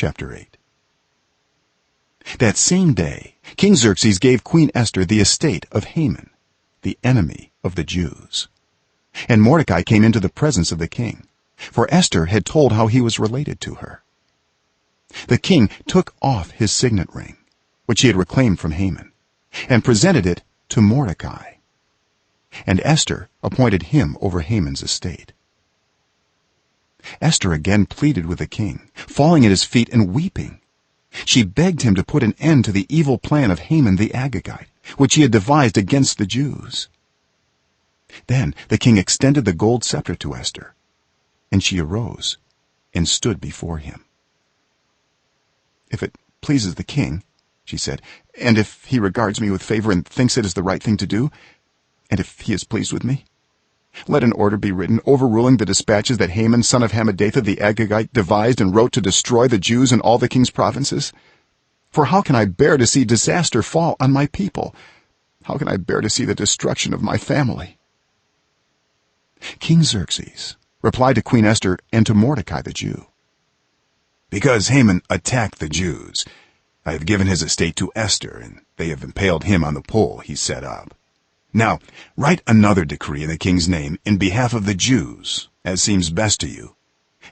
chapter 8. That same day King Xerxes gave Queen Esther the estate of Haman, the enemy of the Jews. And Mordecai came into the presence of the king, for Esther had told how he was related to her. The king took off his signet ring, which he had reclaimed from Haman, and presented it to Mordecai. And Esther appointed him over Haman's estate. Esther again pleaded with the king, falling at his feet and weeping. She begged him to put an end to the evil plan of Haman the Agagite, which he had devised against the Jews. Then the king extended the gold scepter to Esther, and she arose and stood before him. "If it pleases the king," she said, "and if he regards me with favor and thinks it is the right thing to do, and if he is pleased with me, let an order be written overruling the dispatches that Haman son of Hammedatha the Agagite devised and wrote to destroy the Jews in all the king's provinces. For how can I bear to see disaster fall on my people? How can I bear to see the destruction of my family?" King Xerxes replied to Queen Esther and to Mordecai the Jew, "Because Haman attacked the Jews, I have given his estate to Esther, and they have impaled him on the pole he set up. Now write another decree in the king's name in behalf of the Jews, as seems best to you,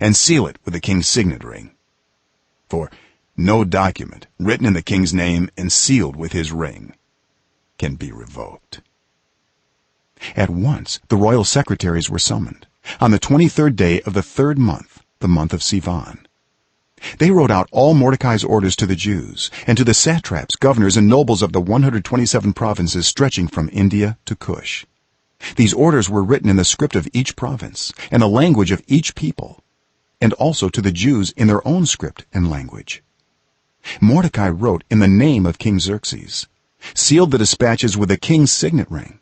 and seal it with the king's signet ring. For no document written in the king's name and sealed with his ring can be revoked." At once the royal secretaries were summoned on the 23rd day of the 3rd month, the month of Sivan. They wrote out all Mordecai's orders to the Jews and to the satraps, governors, and nobles of the 127 provinces stretching from India to Cush. These orders were written in the script of each province and the language of each people, and also to the Jews in their own script and language. Mordecai wrote in the name of King Xerxes, sealed the dispatches with the king's signet ring,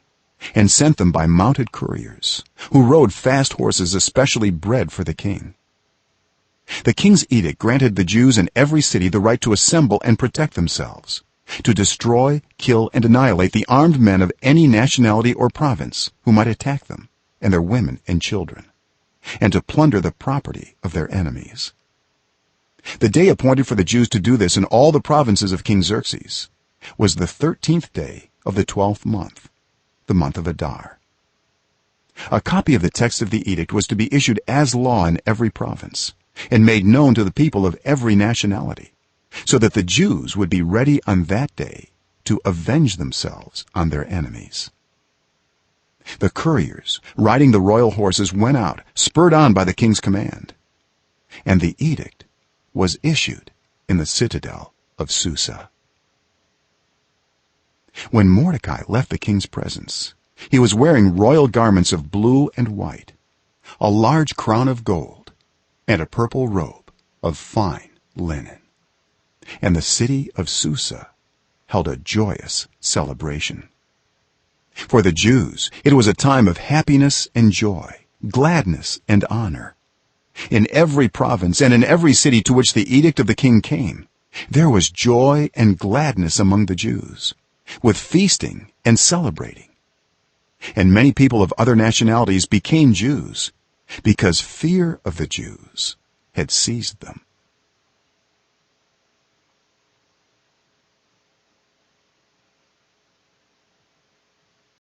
and sent them by mounted couriers who rode fast horses especially bred for the king. The king's edict granted the Jews in every city the right to assemble and protect themselves, to destroy, kill, and annihilate the armed men of any nationality or province who might attack them and their women and children, and to plunder the property of their enemies. The day appointed for the Jews to do this in all the provinces of King Xerxes was the 13th day of the 12th month, the month of Adar. A copy of the text of the edict was to be issued as law in every province and made known to the people of every nationality, so that the Jews would be ready on that day to avenge themselves on their enemies. The couriers riding the royal horses went out, spurred on by the king's command, and the edict was issued in the citadel of Susa. When Mordecai left the king's presence, he was wearing royal garments of blue and white, a large crown of gold, and a purple robe of fine linen. And the city of Susa held a joyous celebration. For the Jews it was a time of happiness and joy, gladness and honor. In every province and in every city to which the edict of the king came, there was joy and gladness among the Jews, with feasting and celebrating. And many people of other nationalities became Jews, because fear of the Jews had seized them.